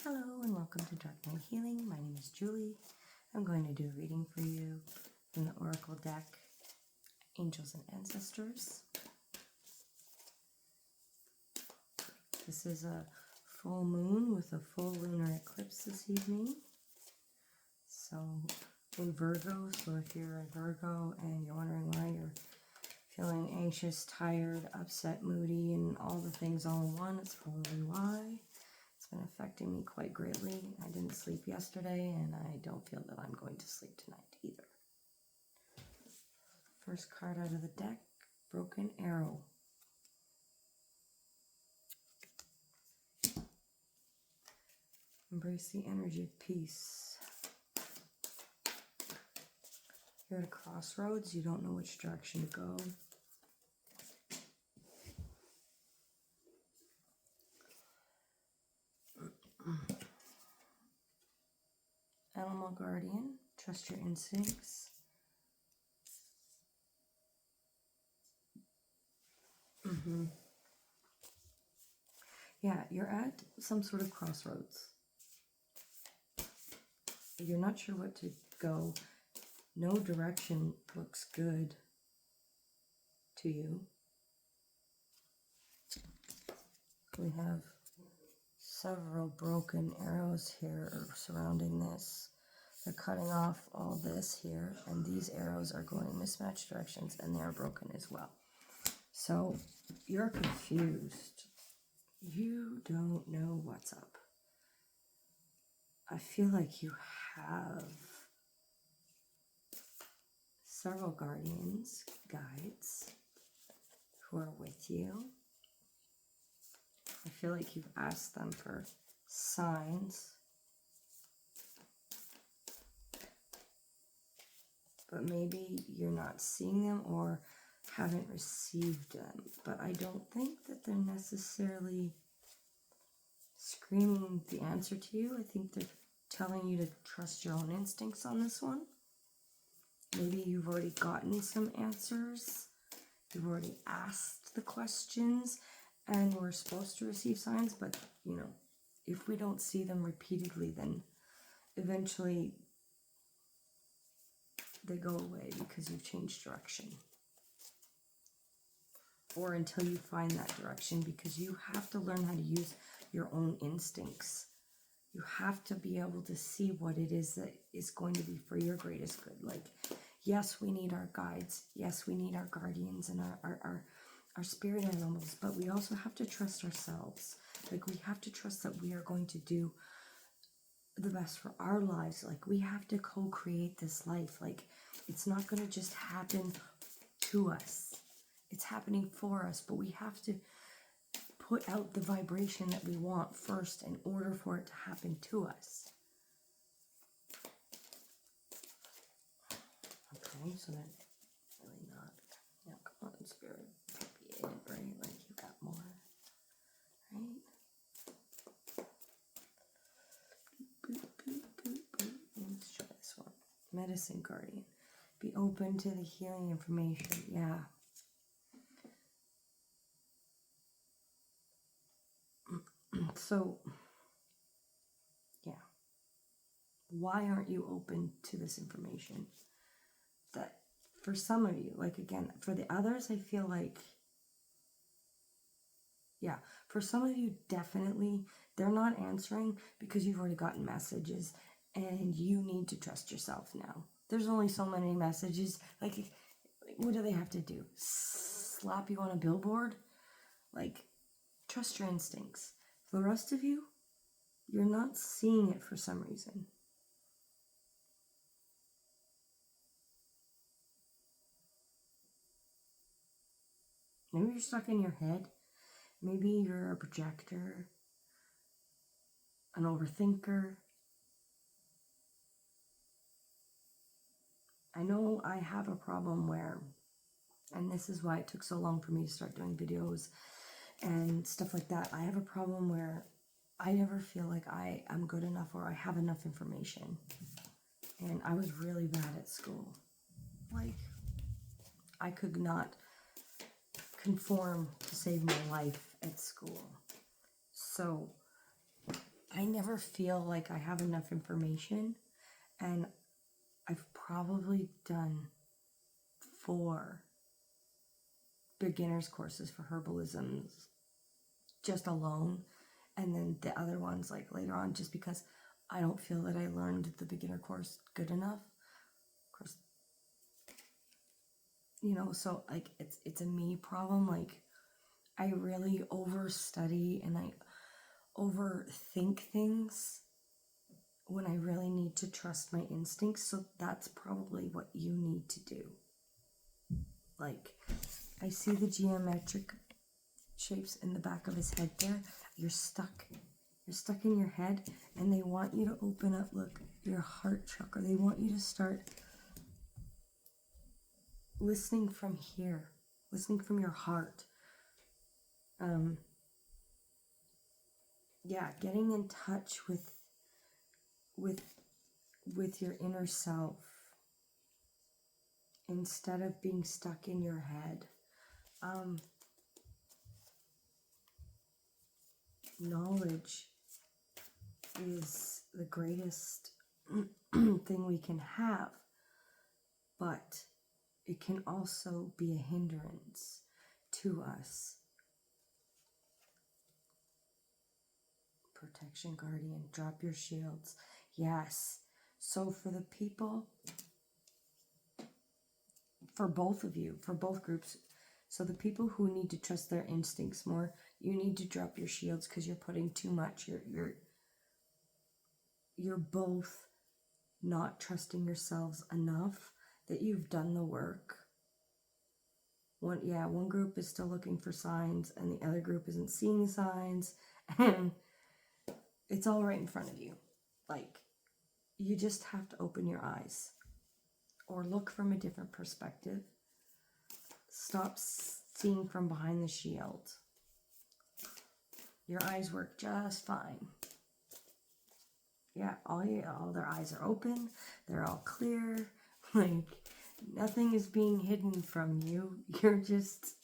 Hello and welcome to Dark Night Healing. My name is Julie. I'm going to do a reading for you from the Oracle deck, Angels and Ancestors. This is a full moon with a full lunar eclipse this evening. So in Virgo, so if you're in Virgo and you're wondering why you're feeling anxious, tired, upset, moody, and all the things all in one, it's probably why. It's been affecting me quite greatly. I didn't sleep yesterday, and I don't feel that I'm going to sleep tonight either. First card out of the deck, Broken Arrow. Embrace the energy of peace. You're at a crossroads. You don't know which direction to go. Animal guardian, trust your instincts. Yeah, you're at some sort of crossroads. You're not sure what to go. No direction looks good to you. We have several broken arrows here surrounding this. They're cutting off all this here, and these arrows are going in mismatched directions, and they are broken as well. So you're confused. You don't know what's up. I feel like you have several guardians, guides, who are with you. I feel like you've asked them for signs, but maybe you're not seeing them or haven't received them. But I don't think that they're necessarily screaming the answer to you. I think they're telling you to trust your own instincts on this one. Maybe you've already gotten some answers. You've already asked the questions and we're supposed to receive signs, but you know, if we don't see them repeatedly, then eventually they go away because you've changed direction. Or until you find that direction, because you have to learn how to use your own instincts. You have to be able to see what it is that is going to be for your greatest good. Like, yes, we need our guides. Yes, we need our guardians and our spirit animals, but we also have to trust ourselves. Like, we have to trust that we are going to do the best for our lives. Like, we have to co-create this life. Like, it's not going to just happen to us. It's happening for us, but we have to put out the vibration that we want first in order for it to happen to us. Okay, so that's really not. Yeah, come on, spirit. Be it, right? Like, you got more, right? Boop, boop, boop, boop. Let's try this one. Medicine guardian. Be open to the healing information. Yeah. So, yeah. Why aren't you open to this information? That for some of you, like, again, for the others, I feel like, yeah, for some of you, definitely, they're not answering because you've already gotten messages and you need to trust yourself now. There's only so many messages. Like, what do they have to do? Slap you on a billboard? Like, trust your instincts. For the rest of you, you're not seeing it for some reason. Maybe you're stuck in your head. Maybe you're a projector, an overthinker. I know I have a problem where, and this is why it took so long for me to start doing videos and stuff like that. I have a problem where I never feel like I am good enough or I have enough information. And I was really bad at school. Like, I could not conform to save my life at school. So I never feel like I have enough information, and I've probably done 4 beginners courses for herbalisms just alone, and then the other ones like later on, just because I don't feel that I learned the beginner course good enough. Of course, so like it's a me problem. Like I really overstudy and I overthink things when I really need to trust my instincts. So that's probably what you need to do. Like, I see the geometric shapes in the back of his head there. You're stuck. You're stuck in your head, and they want you to open up, look, your heart chakra. They want you to start listening from here, listening from your heart. Yeah, getting in touch with your inner self instead of being stuck in your head. Knowledge is the greatest thing we can have, but it can also be a hindrance to us. Protection guardian, drop your shields. Yes. So for the people, for both of you, for both groups, so the people who need to trust their instincts more, you need to drop your shields because you're putting too much. You're both not trusting yourselves enough that you've done the work. One group is still looking for signs and the other group isn't seeing signs, and it's all right in front of you. Like, you just have to open your eyes or look from a different perspective. Stop seeing from behind the shield. Your eyes work just fine. Yeah, all their eyes are open. They're all clear. Like, nothing is being hidden from you. You're just...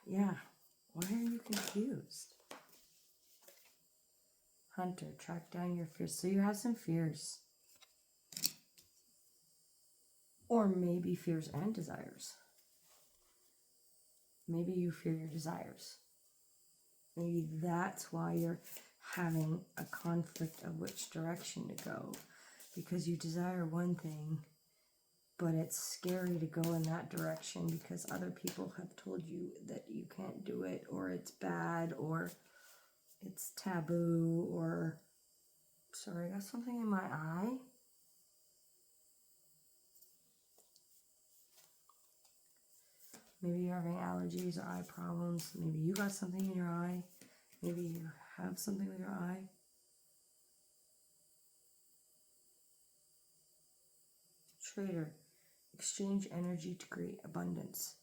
Yeah. Why are you confused? Hunter, track down your fears. So you have some fears. Or maybe fears and desires. Maybe you fear your desires. Maybe that's why you're having a conflict of which direction to go. Because you desire one thing, but it's scary to go in that direction because other people have told you that you can't do it, or it's bad, or it's taboo, or... Sorry, I got something in my eye. Maybe you're having allergies or eye problems. Maybe you got something in your eye. Maybe you have something with your eye. Trader, exchange energy to create abundance.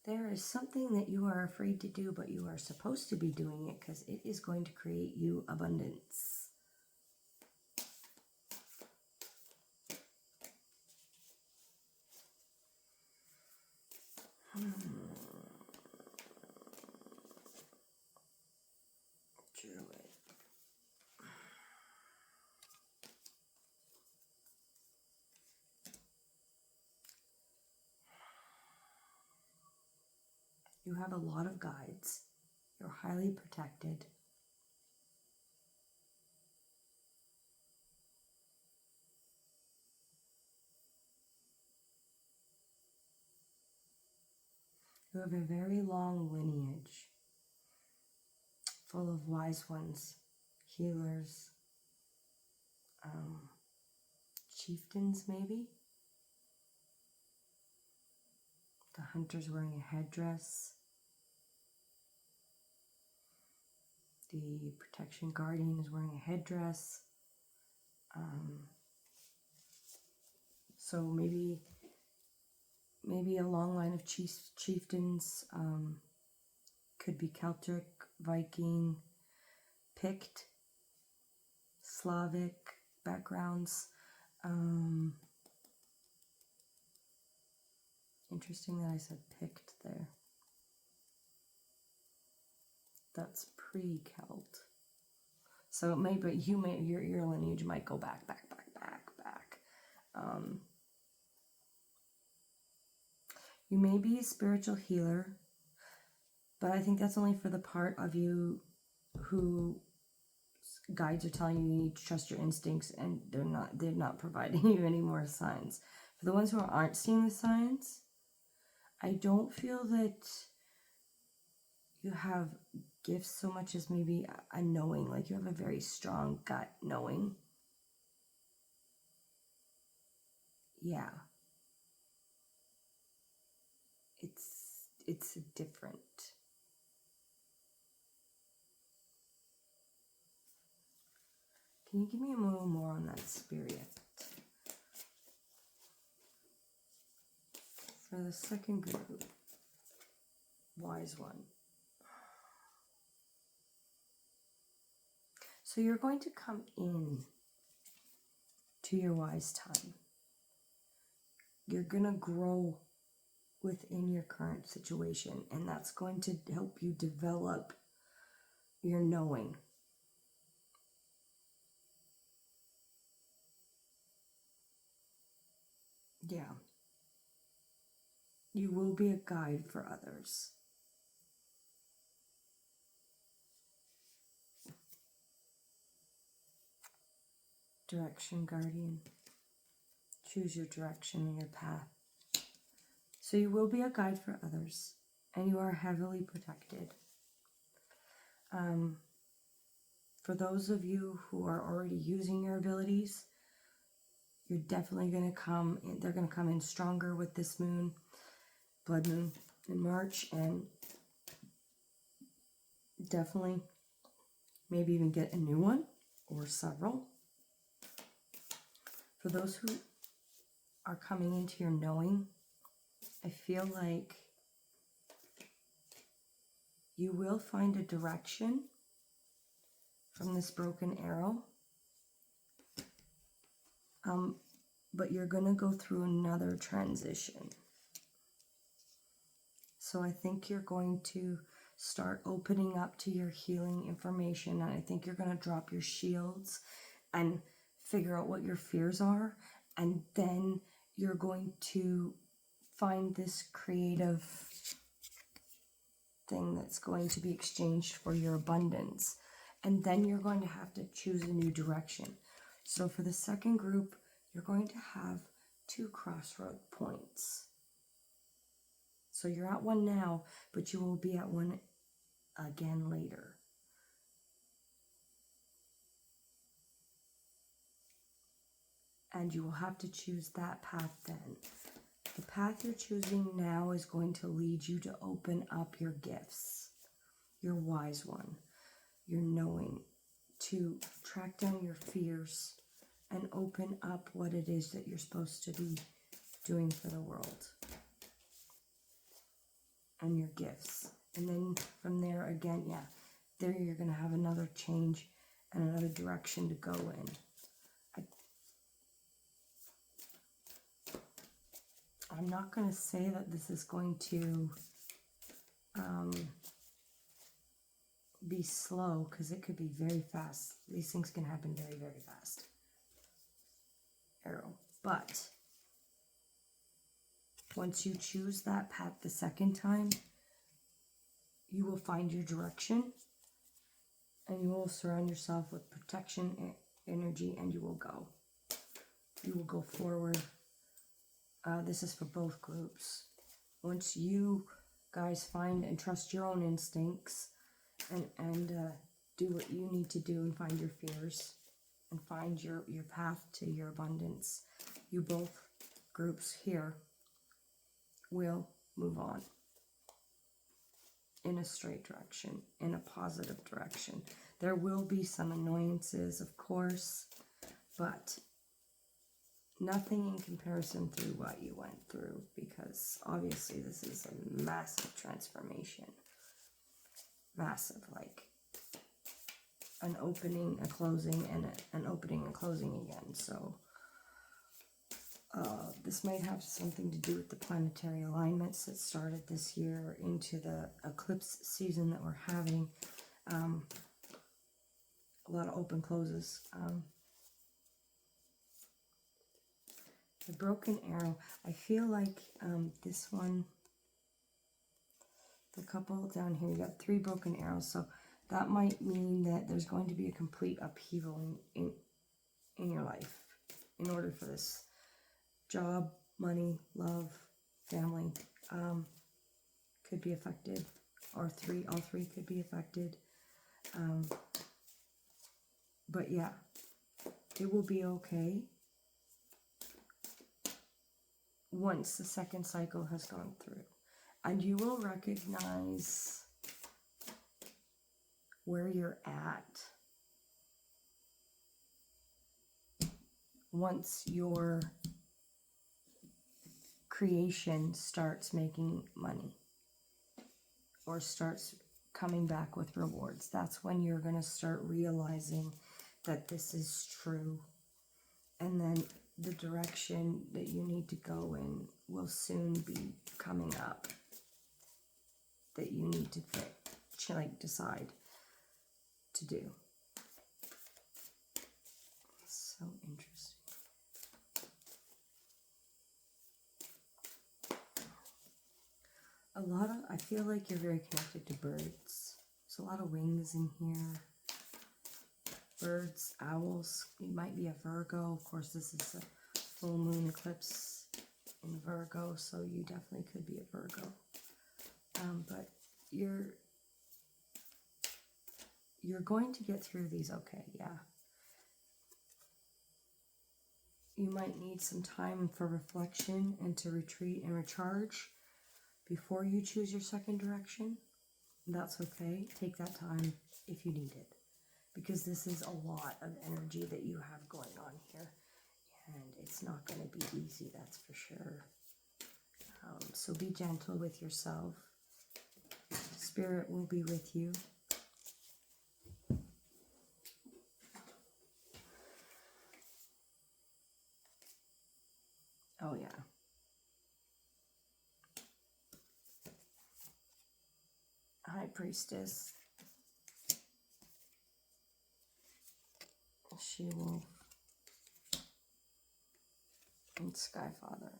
There is something that you are afraid to do, but you are supposed to be doing it because it is going to create you abundance. Druid. You have a lot of guides. You're highly protected. You have a very long lineage full of wise ones, healers, chieftains maybe. The hunter's wearing a headdress. The protection guardian is wearing a headdress. So maybe a long line of chieftains, could be Celtic, Viking, Pict, Slavic backgrounds. Interesting that I said picked there. That's pre-Celt. So it may, but your lineage might go back. You may be a spiritual healer, but I think that's only for the part of you who guides are telling you need to trust your instincts, and they're not providing you any more signs. For the ones who aren't seeing the signs, I don't feel that you have gifts so much as maybe a knowing, like you have a very strong gut knowing. Yeah. It's different. Can you give me a little more on that spirit? For the second group, wise one. So you're going to come in to your wise time. You're going to grow within your current situation, and that's going to help you develop your knowing. Yeah. You will be a guide for others. Direction guardian. Choose your direction and your path. So you will be a guide for others, and you are heavily protected. For those of you who are already using your abilities, you're definitely going to come in, they're going to come in stronger with this moon, blood moon in March, and definitely maybe even get a new one or several. For those who are coming into your knowing, I feel like you will find a direction from this broken arrow, but you're going to go through another transition. So I think you're going to start opening up to your healing information, and I think you're going to drop your shields and figure out what your fears are, and then you're going to find this creative thing that's going to be exchanged for your abundance, and then you're going to have to choose a new direction. So for the second group, you're going to have 2 crossroad points. So you're at one now, but you will be at one again later. And you will have to choose that path then. The path you're choosing now is going to lead you to open up your gifts, your wise one, your knowing, to track down your fears and open up what it is that you're supposed to be doing for the world. And your gifts. And then from there again, yeah, there you're going to have another change and another direction to go in. I'm not going to say that this is going to be slow, because it could be very fast. These things can happen very, very fast. Arrow. But once you choose that path the second time, you will find your direction, and you will surround yourself with protection, energy, and you will go. You will go forward. This is for both groups. Once you guys find and trust your own instincts and do what you need to do and find your fears and find your path to your abundance, you both groups here will move on in a straight direction, in a positive direction. There will be some annoyances, of course, but nothing in comparison through what you went through, because obviously this is a massive transformation. Massive, like an opening, a closing, and an opening and closing again. So This might have something to do with the planetary alignments that started this year into the eclipse season that we're having. A lot of open closes. The broken arrow. I feel like this one, the couple down here, you got 3 broken arrows. So that might mean that there's going to be a complete upheaval in your life in order for this. Job, money, love, family could be affected, or all three could be affected. But yeah, it will be okay once the second cycle has gone through. And you will recognize where you're at once your creation starts making money or starts coming back with rewards. That's when you're going to start realizing that this is true. And then the direction that you need to go in will soon be coming up that you need to decide to do. So interesting. I feel like you're very connected to birds. There's a lot of wings in here. Birds, owls. You might be a Virgo. Of course, this is a full moon eclipse in Virgo, so you definitely could be a Virgo. But you're going to get through these okay, yeah. You might need some time for reflection and to retreat and recharge before you choose your second direction. That's okay. Take that time if you need it, because this is a lot of energy that you have going on here, and it's not going to be easy, that's for sure. So be gentle with yourself. Spirit will be with you. Oh yeah. High Priestess. She-Wolf. And Skyfather.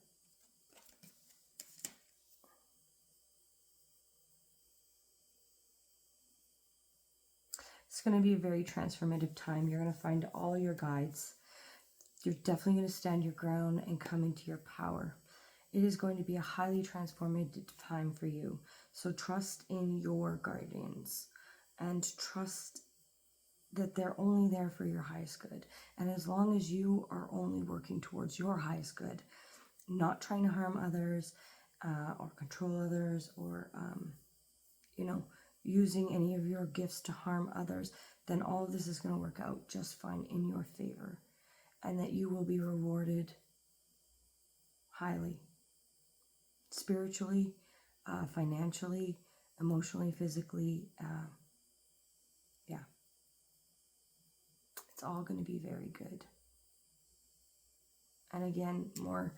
It's going to be a very transformative time. You're going to find all your guides. You're definitely going to stand your ground and come into your power. It is going to be a highly transformative time for you. So trust in your guardians and trust that they're only there for your highest good. And as long as you are only working towards your highest good, not trying to harm others or control others or, using any of your gifts to harm others, then all of this is going to work out just fine in your favor. And that you will be rewarded highly. Spiritually, financially, emotionally, physically. Yeah. It's all going to be very good. And again, more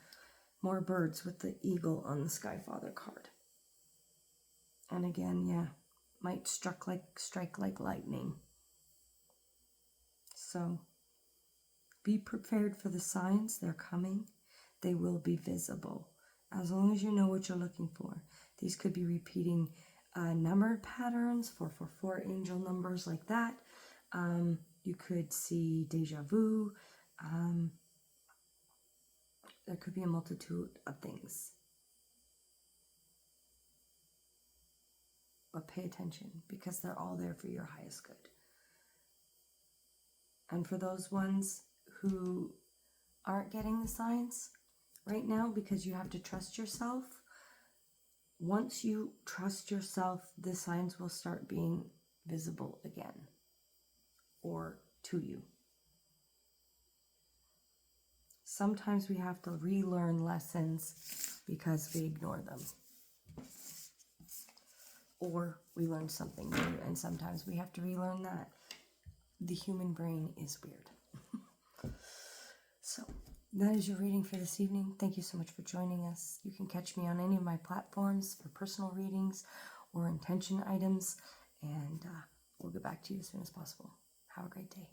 birds with the eagle on the Skyfather card. And again, yeah, might strike like lightning. So be prepared for the signs. They're coming. They will be visible. As long as you know what you're looking for. These could be repeating numbered patterns, 444 angel numbers like that. You could see deja vu. There could be a multitude of things. But pay attention, because they're all there for your highest good. And for those ones who aren't getting the signs right now, because you have to trust yourself, once you trust yourself, the signs will start being visible again, or to you. Sometimes we have to relearn lessons because we ignore them. Or we learn something new, and sometimes we have to relearn that. The human brain is weird. So That is your reading for this evening. Thank you so much for joining us. You can catch me on any of my platforms for personal readings or intention items, and we'll get back to you as soon as possible. Have a great day.